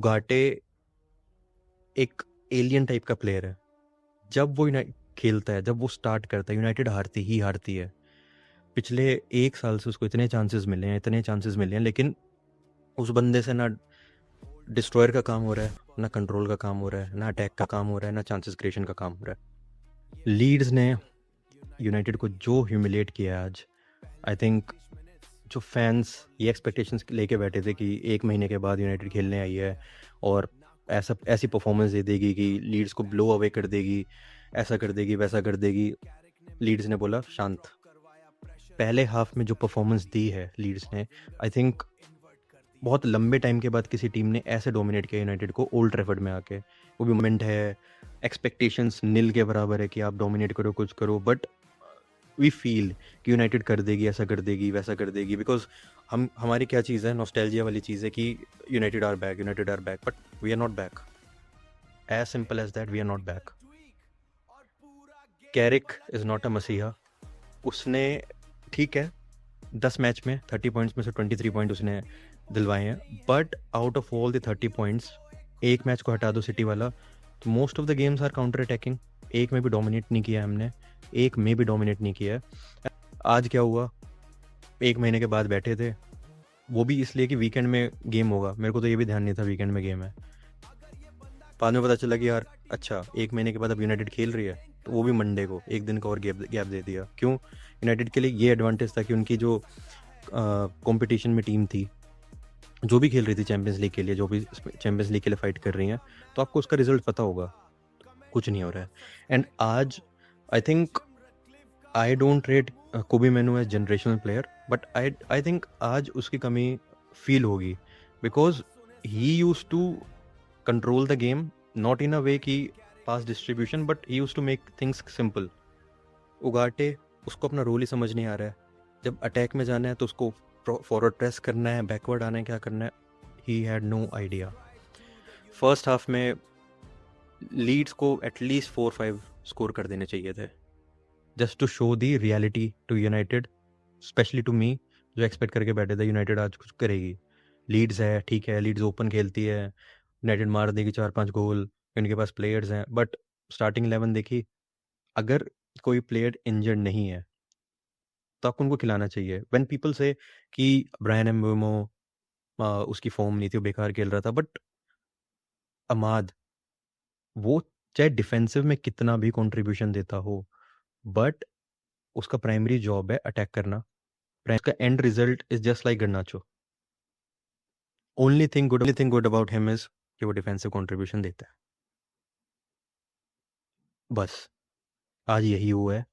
उगाटे एक alien type का player है। जब वो खेलता है, जब वो स्टार्ट करता है, यूनाइटेड हारती है। पिछले 1 साल से उसको इतने चांसेस मिले हैं, लेकिन उस बंदे से ना डिस्ट्रॉयर का काम हो रहा है, ना कंट्रोल का काम हो रहा है, ना अटैक का काम हो रहा है, ना चांसेस क्रिएशन का काम हो रहा है। लीड्स ने यूनाइटेड को जो ह्यूमिलेट किया आज, आई थिंक जो फैंस ये एक्सपेक्टेशंस लेके बैठे थे कि 1 महीने के बाद यूनाइटेड खेलने आई है और ऐसी परफॉर्मेंस दे देगी कि लीड्स को ब्लो अवे कर देगी, ऐसा कर देगी, वैसा कर देगी। लीड्स ने बोला शांत। पहले हाफ में जो परफॉर्मेंस दी है लीड्स ने, आई थिंक बहुत लंबे टाइम के बाद किसी टीम ने ऐसे डोमिनेट किया यूनाइटेड को ओल्ड ट्रैफर्ड में आके। वो भी मोमेंट है, एक्सपेक्टेशंस नील के बराबर है कि आप डोमिनेट करो, कुछ करो, बट वी फील कि यूनाइटेड कर देगी, ऐसा कर देगी, वैसा कर देगी, बिकॉज हमारी क्या चीज़ है, नॉस्टैल्जिया वाली चीज़ है कि United are back, but we are not back. As simple as that, we are not back. Carrick is not a मसीहा। उसने ठीक है 10 मैच में 30 पॉइंट्स में से 23 पॉइंट उसने दिलवाए हैं, but out of all the 30 points, एक मैच को हटा दो सिटी वाला, तो most of the games are counter attacking. एक में भी डोमिनेट नहीं किया हमने, एक में भी डोमिनेट नहीं किया। आज क्या हुआ, 1 महीने के बाद बैठे थे, वो भी इसलिए कि वीकेंड में गेम होगा। मेरे को तो ये भी ध्यान नहीं था वीकेंड में गेम है। बाद में पता चला कि यार अच्छा 1 महीने के बाद अब यूनाइटेड खेल रही है, तो वो भी मंडे को 1 दिन का और गैप दे दिया। क्यों? यूनाइटेड के लिए ये एडवांटेज था कि उनकी जो कंपटीशन में टीम थी, जो भी खेल रही थी चैंपियंस लीग के लिए, जो भी चैंपियंस लीग के लिए फाइट कर रही हैं, तो आपको उसका रिजल्ट पता होगा। कुछ नहीं हो रहा है। एंड आज I think I don't rate Kobbie Mainoo as generational player, but I think आज उसकी कमी फील होगी, because he use to control the game, not in a way कि pass distribution, but he use to make things simple. Ugarte, उसको अपना role ही समझ नहीं आ रहा है। जब अटैक में जाना है तो उसको फॉरवर्ड प्रेस करना है, बैकवर्ड आना है, क्या करना है, he had no idea. First half में लीड्स को एटलीस्ट 4-5 स्कोर कर देने चाहिए थे, just to show the reality to United, specially to me, जो एक्सपेक्ट करके बैठे थे यूनाइटेड आज कुछ करेगी। लीड्स है, ठीक है, लीड्स ओपन खेलती है, यूनाइटेड मार देगी 4-5 गोल, इनके पास प्लेयर्स हैं, बट स्टार्टिंग 11 देखी, अगर कोई प्लेयर इंजर्ड नहीं है तो आपको उनको खिलाना चाहिए। व्हेन पीपल से कि ब्रायन एम्बेमो उसकी फॉर्म नहीं थी, वो बेकार खेल रहा था, बट अमाद, वो चाहे डिफेंसिव में कितना भी कंट्रीब्यूशन देता हो, बट उसका प्राइमरी जॉब है अटैक करना। उसका and result is just like गर्नाचो। Only thing good about him is कि वो डिफेंसिव कंट्रीब्यूशन देता है, बस। आज यही हुआ है।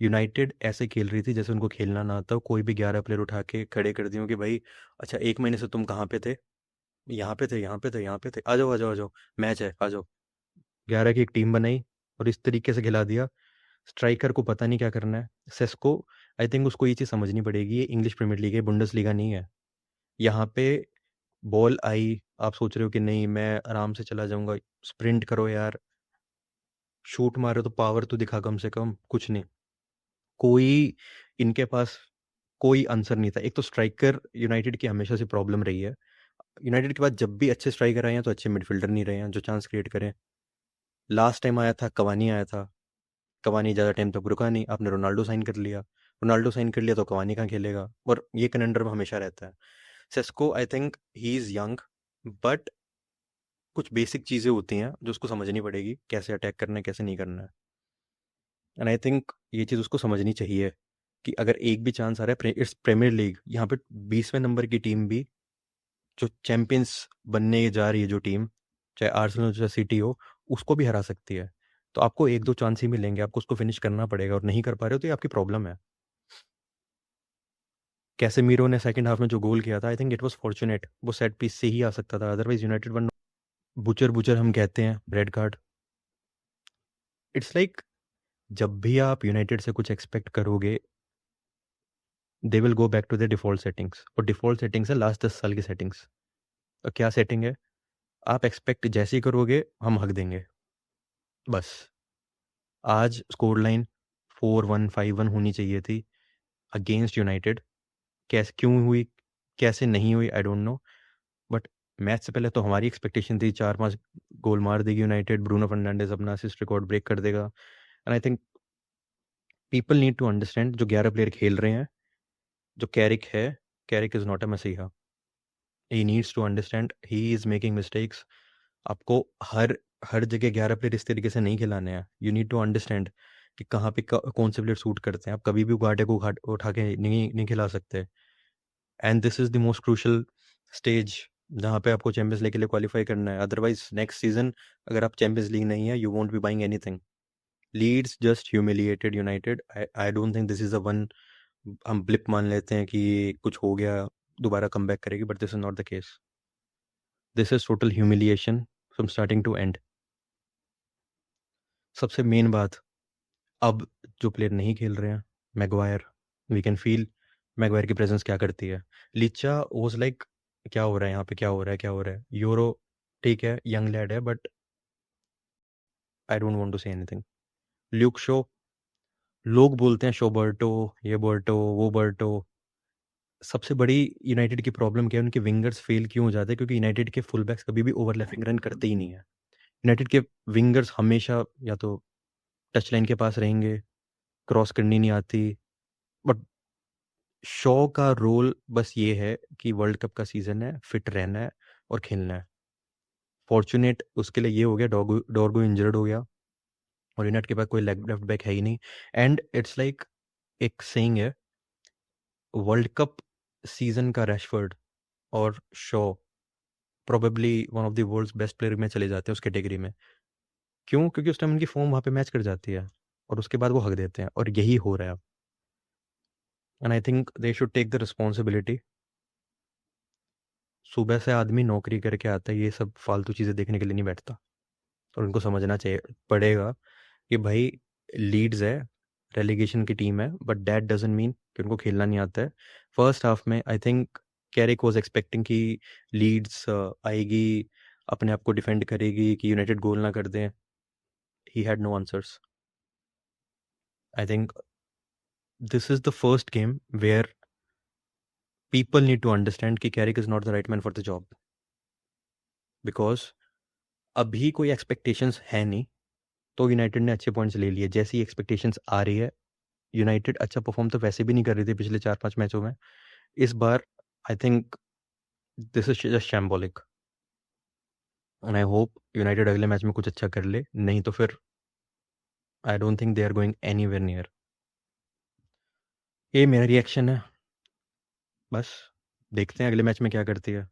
यूनाइटेड ऐसे खेल रही थी जैसे उनको खेलना ना आता। कोई भी 11 प्लेयर उठा के खड़े कर दिए कि भाई अच्छा 1 महीने से तुम कहाँ पे थे, यहाँ पे थे, यहाँ पे थे, यहाँ पे थे, आ जाओ आ जाओ आ जाओ, मैच है, आ जाओ। 11 की एक टीम बनाई और इस तरीके से खिला दिया। स्ट्राइकर को पता नहीं क्या करना है। सेस्को, आई थिंक उसको ये चीज़ समझनी पड़ेगी, ये इंग्लिश प्रीमियर लीग है, बुंडस लीगा नहीं है। यहाँ पे बॉल आई, आप सोच रहे हो कि नहीं मैं आराम से चला जाऊंगा, स्प्रिंट करो यार, शूट मारो तो पावर तो दिखा कम से कम। कुछ नहीं, कोई इनके पास कोई आंसर नहीं था। एक तो स्ट्राइकर यूनाइटेड की हमेशा से प्रॉब्लम रही है। यूनाइटेड के पास जब भी अच्छे स्ट्राइकर आए हैं तो अच्छे मिडफील्डर नहीं रहे हैं जो चांस क्रिएट करें। लास्ट टाइम आया था कवानी, आया था कवानी, ज़्यादा टाइम तक रुका नहीं, आपने रोनाल्डो साइन कर लिया। रोनाल्डो साइन कर लिया तो कवानी कहाँ खेलेगा, और ये कनेंडरम हमेशा रहता है। Sesko, I think he is young, but कुछ बेसिक चीज़ें होती हैं जो उसको समझनी पड़ेगी, कैसे अटैक करना है, कैसे नहीं करना है। एंड आई थिंक ये चीज़ उसको समझनी चाहिए कि अगर एक भी चांस आ रहा है, इट्स प्रीमियर लीग, यहाँ पे 20वें नंबर की टीम भी, जो चैंपियंस बनने जा रही है जो टीम, चाहे आर्सेनल हो चाहे सिटी हो, उसको भी हरा सकती है। तो आपको 1-2 चांस ही मिलेंगे, आपको उसको फिनिश करना पड़ेगा, और नहीं कर पा रहे हो तो ये आपकी प्रॉब्लम है। कैसेमीरो ने सेकंड हाफ में जो गोल किया था, I think it was fortunate, वो सेट पीस से ही आ सकता था, otherwise United one. Butcher butcher हम कहते हैं, रेड कार्ड। इट्स लाइक जब भी आप यूनाइटेड से कुछ एक्सपेक्ट करोगे, they will go back to the default settings, और डिफॉल्ट सेटिंग्स है लास्ट 10 साल की सेटिंग्स। और क्या सेटिंग है? आप एक्सपेक्ट जैसे ही करोगे हम हक देंगे, बस। आज स्कोर लाइन 4-1 5-1 होनी चाहिए थी अगेंस्ट यूनाइटेड। कैसे क्यों हुई, कैसे नहीं हुई, I don't know, but match से पहले तो हमारी एक्सपेक्टेशन थी 4-5 गोल मार देगी यूनाइटेड, ब्रूनो फर्नांडिस अपना असिस्ट रिकॉर्ड ब्रेक कर देगा। And I think people need to understand, जो 11 प्लेयर खेल रहे हैं, जो कैरिक इज नॉट अ मसीहा। He needs to understand he is making mistakes. आपको हर हर जगह 11 प्लेयर इस तरीके से नहीं खिलाने हैं। यू नीड टू अंडरस्टैंड कि कहाँ पे कौन से प्लेयर सूट करते हैं। आप कभी भी उगाटे को उठा के नहीं खिला सकते। And this is the most crucial stage जहाँ पे आपको चैंपियंस लीग के लिए क्वालिफाई करना है। अदरवाइज नेक्स्ट सीजन अगर आप चैंपियंस लीग नहीं है, you won't be buying anything. Leeds just humiliated United. I don't think this is a one, हम ब्लिप मान लेते हैं कि कुछ हो गया, दोबारा कम बैक करेगी, but this is not the case. This is total humiliation from starting to end. सबसे मेन बात, अब जो प्लेयर नहीं खेल रहे हैं, Maguire, we can feel Maguire की प्रेजेंस क्या करती है। लिचा वाज लाइक क्या हो रहा है यहाँ पे, क्या हो रहा है, क्या हो रहा है। यूरो ठीक है, यंग लैड है, but I don't want to say anything. Luke Shaw, लोग बोलते हैं शो बर्टो, ये बर्टो, वो बर्टो। सबसे बड़ी यूनाइटेड की प्रॉब्लम क्या है, उनके विंगर्स फेल क्यों हो जाते हैं? क्योंकि यूनाइटेड के फुल बैक्स कभी भी ओवरलैपिंग रन करते ही नहीं है। यूनाइटेड के विंगर्स हमेशा या तो टच लाइन के पास रहेंगे, क्रॉस करनी नहीं आती। बट शॉ का रोल बस ये है कि वर्ल्ड कप का सीजन है, फिट रहना है और खेलना है। फॉर्चुनेट उसके लिए ये हो गया, डॉर्गो इंजर्ड हो गया और यूनाइटेड के पास कोई लेफ्ट बैक है ही नहीं। एंड इट्स लाइक एक सेइंग है, वर्ल्ड कप सीजन का रैशफोर्ड और Shaw probably one of the world's best player में चले जाते हैं उस कैटेगरी में। क्यों? क्योंकि उस टाइम उनकी फॉर्म वहाँ पे मैच कर जाती है और उसके बाद वो हक देते हैं, और यही हो रहा है अब। And I think they should take the responsibility. सुबह से आदमी नौकरी करके आता है, ये सब फालतू चीज़ें देखने के लिए नहीं बैठता। और उनको समझना चाहिए पड़ेगा कि भाई लीड्स है, रेलीगेशन की टीम है, बट दैट डजंट मीन कि उनको खेलना नहीं आता है। फर्स्ट हाफ में I think Carrick was expecting कि लीड्स आएगी, अपने आप को डिफेंड करेगी कि यूनाइटेड गोल ना कर दें। He had no answers. I think this is the first game where people need to understand कि Carrick is not the right man for the job. Because अभी कोई एक्सपेक्टेशंस है नहीं, तो यूनाइटेड ने अच्छे पॉइंट्स ले लिए। जैसी एक्सपेक्टेशंस आ रही है, यूनाइटेड अच्छा परफॉर्म तो वैसे भी नहीं कर रही थी पिछले 4-5 मैचों में। इस बार I think this is just shambolic. And I hope United अगले मैच में कुछ अच्छा कर ले, नहीं तो फिर I don't think they are going anywhere near. ये मेरा रिएक्शन है, बस देखते हैं अगले मैच में क्या करती है।